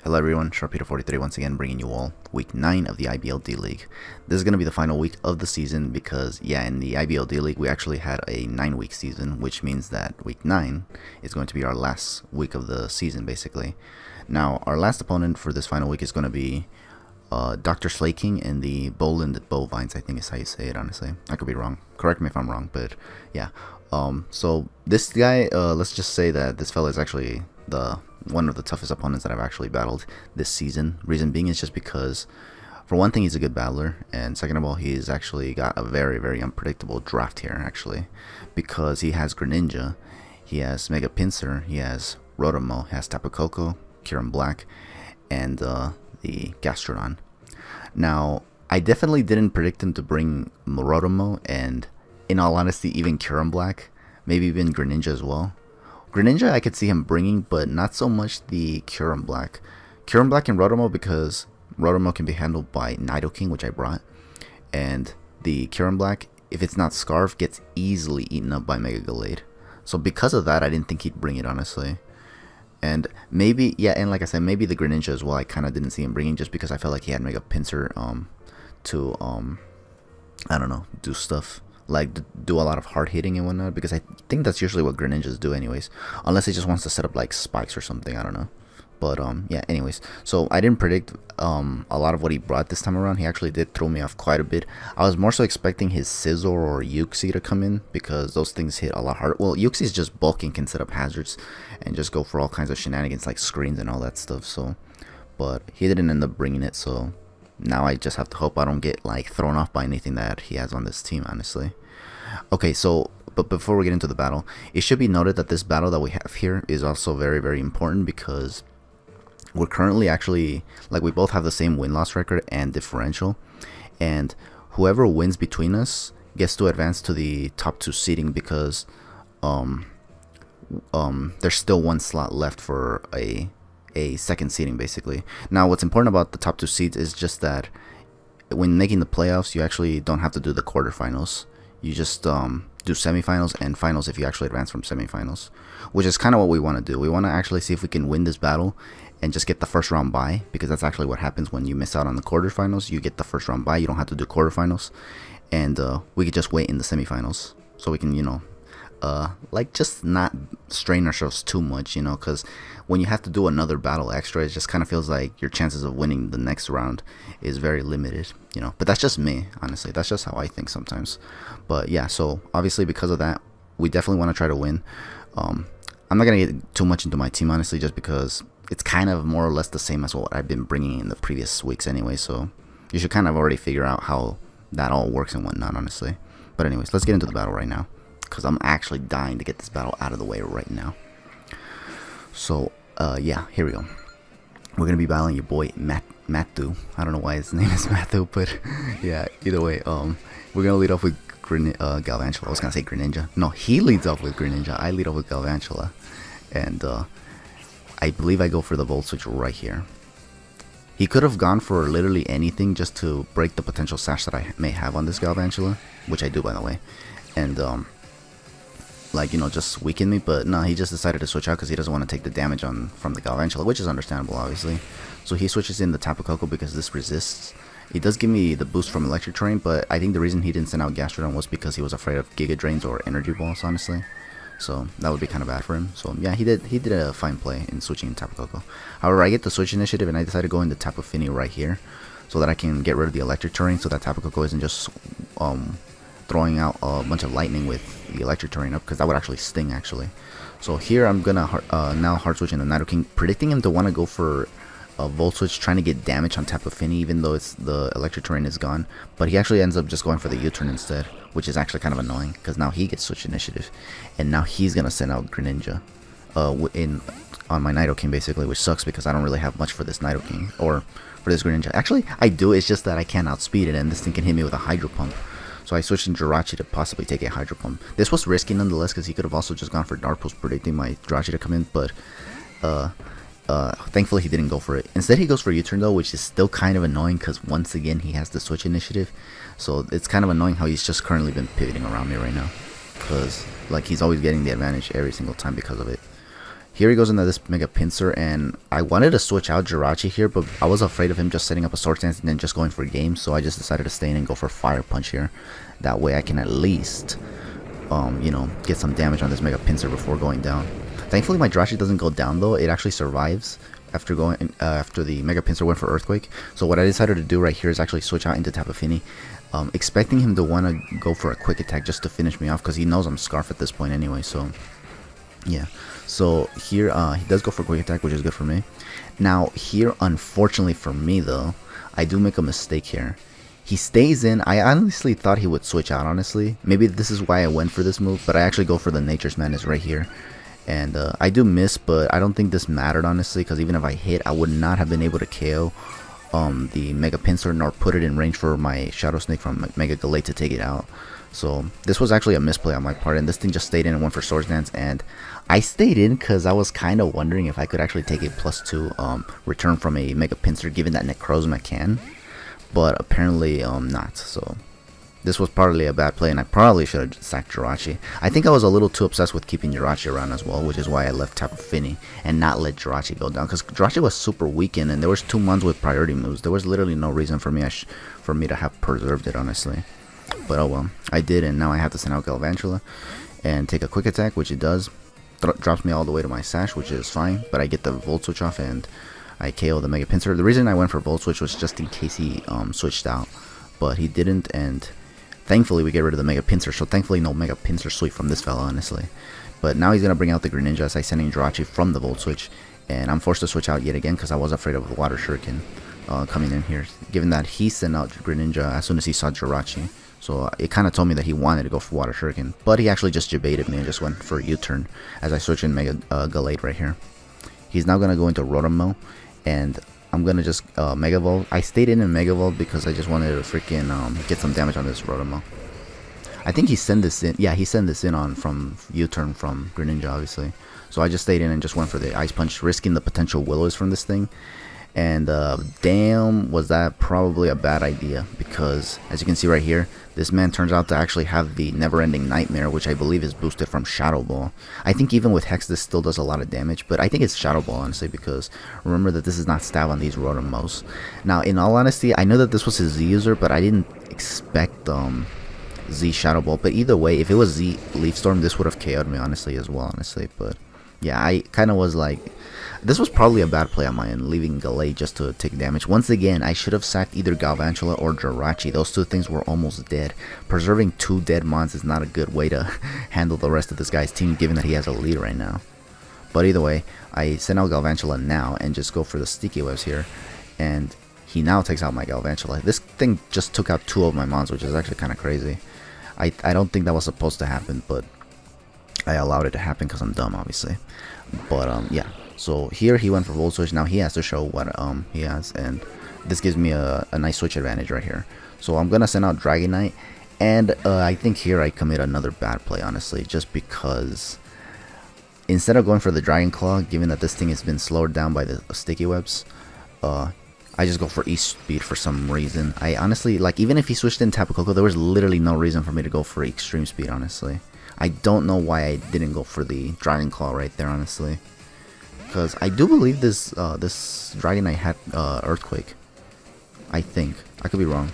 Hello everyone, Sharpeter43 once again bringing you all week 9 of the IBL D-League. This is going to be the final week of the season because, yeah, in the IBL D-League we actually had a 9-week season, which means that week 9 is going to be our last week of the season, basically. Now, our last opponent for this final week is going to be DrSlaking in the Bowland Bovines, I think is how you say it, honestly. I could be wrong. Correct me if I'm wrong, but yeah. So this guy, let's just say that this fella is actually one of the toughest opponents that I've actually battled this season. Reason being is just because, for one thing, he's a good battler, and second of all, he's actually got a very, very unpredictable draft here, actually, because he has Greninja, he has Mega Pinsir, he has Rotomo, he has Tapu Koko, Kyurem Black, and the Gastrodon. Now, I definitely didn't predict him to bring Rotomo, and in all honesty, even Kyurem Black, maybe even Greninja as well. Greninja I could see him bringing, but not so much the Kyurem Black. Kyurem Black and Rotomo, because Rotomo can be handled by Nidoking, which I brought, and the Kyurem Black, if it's not Scarf, gets easily eaten up by Mega Gallade. So because of that, I didn't think he'd bring it, honestly. And maybe, yeah, and like I said, maybe the Greninja as well, I kind of didn't see him bringing just because I felt like he had Mega Pinsir to, I don't know, do stuff. Like, do a lot of hard hitting and whatnot, because I think that's usually what Greninjas do anyways, unless he just wants to set up like spikes or something, I don't know. But yeah, anyways, so I didn't predict a lot of what he brought this time around. He actually did throw me off quite a bit. I was more so expecting his Scizor or Uxie to come in, because those things hit a lot harder. Well, Uxie is just bulking, can set up hazards and just go for all kinds of shenanigans like screens and all that stuff. So, but he didn't end up bringing it, so now I just have to hope I don't get like thrown off by anything that he has on this team, honestly. Okay, so but before we get into the battle, it should be noted that this battle that we have here is also very, very important, because we're currently actually, like, we both have the same win-loss record and differential, and whoever wins between us gets to advance to the top 2 seeding, because there's still one slot left for a second seeding, basically. Now, what's important about the top 2 seeds is just that when making the playoffs, you actually don't have to do the quarterfinals. You just do semifinals and finals if you actually advance from semifinals, which is kind of what we want to do. We want to actually see if we can win this battle and just get the first round bye, because that's actually what happens when you miss out on the quarterfinals. You get the first round bye, you don't have to do quarterfinals, and we could just wait in the semifinals, so we can, you know, like, just not strain ourselves too much, you know, because when you have to do another battle extra, it just kind of feels like your chances of winning the next round is very limited, you know. But that's just me, honestly. That's just how I think sometimes. But yeah, so obviously because of that, we definitely want to try to win. I'm not gonna get too much into my team, honestly, just because it's kind of more or less the same as what I've been bringing in the previous weeks anyway, so you should kind of already figure out how that all works and whatnot, honestly. But anyways, let's get into the battle right now, because I'm actually dying to get this battle out of the way right now. So yeah, here we go. We're gonna be battling your boy Matthew. I don't know why his name is Matthew, but yeah, either way, we're gonna lead off with Galvantula. I was gonna say Greninja. No, he leads off with Greninja. I lead off with Galvantula, and I believe I go for the Volt Switch right here. He could have gone for literally anything just to break the potential sash that I may have on this Galvantula, which I do, by the way, and like, you know, just weaken me. But no, he just decided to switch out because he doesn't want to take the damage from the Galvantula, which is understandable, obviously. So he switches in the Tapu Koko because this resists. It does give me the boost from Electric Terrain, but I think the reason he didn't send out Gastrodon was because he was afraid of Giga Drains or Energy Balls, honestly. So that would be kind of bad for him. So yeah, he did a fine play in switching Tapu Koko. However, I get the switch initiative and I decided to go into Tapu Fini right here, so that I can get rid of the Electric Terrain, so that Tapu Koko isn't just throwing out a bunch of lightning with the Electric Terrain up, because that would actually sting, actually. So here I'm gonna now hard switch into Nidoking, predicting him to want to go for a Volt Switch, trying to get damage on Tapu Fini, even though the Electric Terrain is gone. But he actually ends up just going for the U-turn instead, which is actually kind of annoying, because now he gets switch initiative, and now he's gonna send out Greninja on my Nidoking, basically, which sucks because I don't really have much for this Nidoking or for this Greninja. Actually, I do. It's just that I can't outspeed it, and this thing can hit me with a Hydro Pump. So I switched in Jirachi to possibly take a Hydro Pump. This was risky nonetheless, because he could have also just gone for Dark Pulse, predicting my Jirachi to come in, but thankfully he didn't go for it. Instead he goes for U-turn though, which is still kind of annoying, because once again he has the switch initiative. So it's kind of annoying how he's just currently been pivoting around me right now, because like he's always getting the advantage every single time because of it. Here he goes into this Mega Pincer, and I wanted to switch out Jirachi here, but I was afraid of him just setting up a Sword Dance and then just going for game, so I just decided to stay in and go for Fire Punch here. That way I can at least, you know, get some damage on this Mega Pincer before going down. Thankfully my Jirachi doesn't go down though, it actually survives after going after the Mega Pincer went for Earthquake. So what I decided to do right here is actually switch out into Tapu Fini, expecting him to want to go for a quick attack just to finish me off, because he knows I'm Scarf at this point anyway, so yeah. So here he does go for quick attack, which is good for me. Now here, unfortunately for me though, I do make a mistake here. He stays in. I honestly thought he would switch out, honestly. Maybe this is why I went for this move, but I actually go for the Nature's Madness right here. And I do miss, but I don't think this mattered, honestly, because even if I hit, I would not have been able to KO the Mega Pincer, nor put it in range for my Shadow Snake from Mega Gallade to take it out. So this was actually a misplay on my part, and this thing just stayed in and went for Swords Dance. And I stayed in because I was kind of wondering if I could actually take a +2 return from a Mega Pincer, given that Necrozma can, but apparently not. So this was partly a bad play, and I probably should have sacked Jirachi. I think I was a little too obsessed with keeping Jirachi around as well, which is why I left Tapu Fini and not let Jirachi go down, because Jirachi was super weakened and there was 2 mons with priority moves. There was literally no reason for me to have preserved it, honestly. But oh well, I did, and now I have to send out Galvantula and take a quick attack, which it does. Drops me all the way to my Sash, which is fine, but I get the Volt Switch off and I KO the Mega Pincer. The reason I went for Volt Switch was just in case he switched out, but he didn't, and thankfully we get rid of the Mega Pincer, so thankfully no Mega Pincer sweep from this fella, honestly. But now he's going to bring out the Greninja as I send in Jirachi from the Volt Switch, and I'm forced to switch out yet again because I was afraid of the Water Shuriken coming in here, given that he sent out Greninja as soon as he saw Jirachi. So it kind of told me that he wanted to go for Water Shuriken, but he actually just debated me and just went for a U-turn as I switch in Mega Gallade right here. He's now going to go into Rotom, and I'm going to just Mega Evolve. I stayed in Mega Evolve because I just wanted to freaking get some damage on this Rotom. I think he sent this in. Yeah, he sent this in on from U-turn from Greninja, obviously. So I just stayed in and just went for the Ice Punch, risking the potential Willows from this thing. And damn, was that probably a bad idea, because as you can see right here, this man turns out to actually have the Never-Ending Nightmare, which I believe is boosted from Shadow Ball. I think even with Hex this still does a lot of damage, but I think it's Shadow Ball, honestly, because remember that this is not stab on these Rotomos. Now in all honesty, I know that this was his Z user, but I didn't expect Z Shadow Ball. But either way, if it was Z Leaf Storm, this would have KO'd me, honestly, as well, honestly. But yeah, I kind of was like, this was probably a bad play on my end, leaving Gallade just to take damage. Once again, I should have sacked either Galvantula or Jirachi. Those 2 things were almost dead. Preserving 2 dead mons is not a good way to handle the rest of this guy's team, given that he has a lead right now. But either way, I send out Galvantula now and just go for the Sticky Webs here. And he now takes out my Galvantula. This thing just took out 2 of my mons, which is actually kind of crazy. I don't think that was supposed to happen, but I allowed it to happen because I'm dumb, obviously. But yeah. So here he went for Volt Switch. Now he has to show what he has, and this gives me a nice switch advantage right here. So I'm gonna send out Dragonite, and I think here I commit another bad play, honestly, just because instead of going for the Dragon Claw, given that this thing has been slowed down by the Sticky Webs, I just go for E-Speed for some reason. I honestly, like, even if he switched in Tapu Koko, there was literally no reason for me to go for Extreme Speed, honestly. I don't know why I didn't go for the Dragon Claw right there, honestly. Because I do believe this this Dragonite had Earthquake. I think. I could be wrong.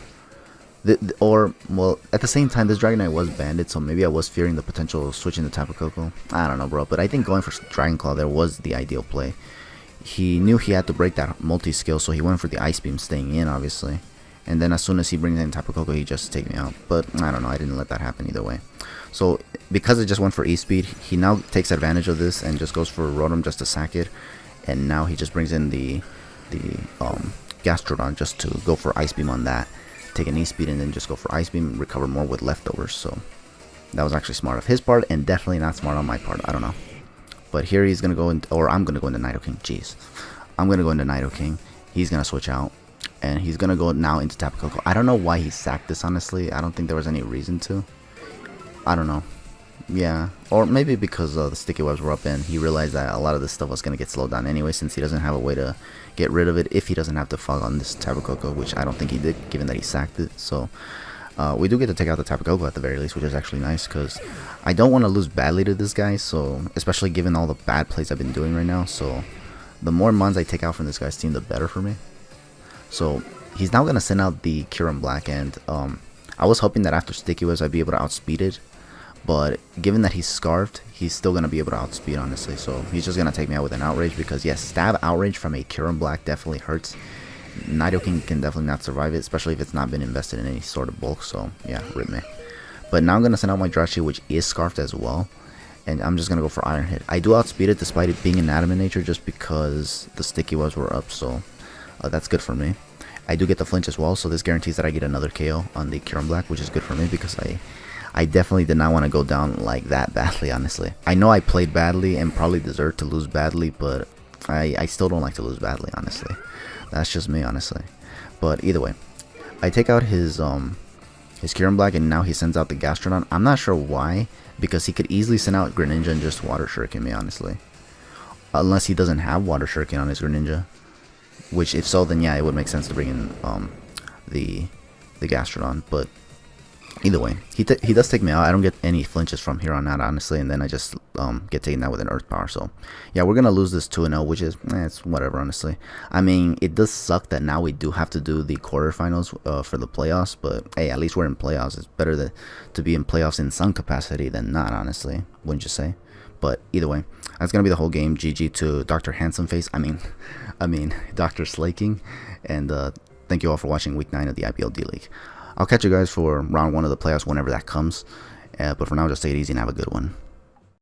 Or, well, at the same time, this Dragonite was banded, so maybe I was fearing the potential of switching to Tapu Koko. I don't know, bro. But I think going for Dragon Claw there was the ideal play. He knew he had to break that multi-skill, so he went for the Ice Beam, staying in, obviously. And then as soon as he brings in Tapu Koko, he just takes me out. But I don't know, I didn't let that happen either way. So because it just went for E-Speed, he now takes advantage of this and just goes for Rotom just to sack it. And now he just brings in the Gastrodon just to go for Ice Beam on that. Take an E-Speed and then just go for Ice Beam, recover more with leftovers. So that was actually smart of his part, and definitely not smart on my part. I don't know. But here he's going to go into, or I'm going to go into Nidoking. Jeez. I'm going to go into Nidoking. He's going to switch out. And he's going to go now into Tapu Koko. I don't know why he sacked this, honestly. I don't think there was any reason to. I don't know. Yeah. Or maybe because the Sticky Webs were up and he realized that a lot of this stuff was going to get slowed down anyway, since he doesn't have a way to get rid of it if he doesn't have to fog on this Tapu Koko, which I don't think he did, given that he sacked it. So We do get to take out the Tapu Koko at the very least, which is actually nice, because I don't want to lose badly to this guy, so especially given all the bad plays I've been doing right now. So the more Mons I take out from this guy's team, the better for me. So he's now going to send out the Kyurem Black, and I was hoping that after Sticky Webs I'd be able to outspeed it, but given that he's Scarfed, he's still going to be able to outspeed, honestly. So he's just going to take me out with an Outrage, because yes, stab Outrage from a Kyurem Black definitely hurts. Nidoking can definitely not survive it, especially if it's not been invested in any sort of bulk, so yeah, rip me. But now I'm going to send out my Drashy, which is Scarfed as well, and I'm just going to go for Iron Hit. I do outspeed it despite it being an Adamant nature, just because the Sticky Webs were up, so that's good for me. I do get the flinch as well, so this guarantees that I get another KO on the Kyurem Black, which is good for me, because I definitely did not want to go down like that badly, honestly. I know I played badly and probably deserved to lose badly, but I still don't like to lose badly, honestly. That's just me, honestly. But either way, I take out his Kyurem Black, and now he sends out the Gastrodon. I'm not sure why, because he could easily send out Greninja and just Water Shuriken me, honestly. Unless he doesn't have Water Shuriken on his Greninja. Which, if so, then yeah, it would make sense to bring in the Gastrodon. But either way, he does take me out. I don't get any flinches from here on out, honestly, and then I just get taken out with an Earth Power. So yeah, we're gonna lose this 2-0, which is it's whatever, honestly. I mean, it does suck that now we do have to do the quarterfinals for the playoffs, but hey, at least we're in playoffs. It's better to be in playoffs in some capacity than not, honestly, wouldn't you say? But either way, that's gonna be the whole game. GG to Dr. Handsome Face. I mean, DrSlaking, and thank you all for watching Week 9 of the IBL D-League. I'll catch you guys for round 1 of the playoffs whenever that comes. But for now, just take it easy and have a good one.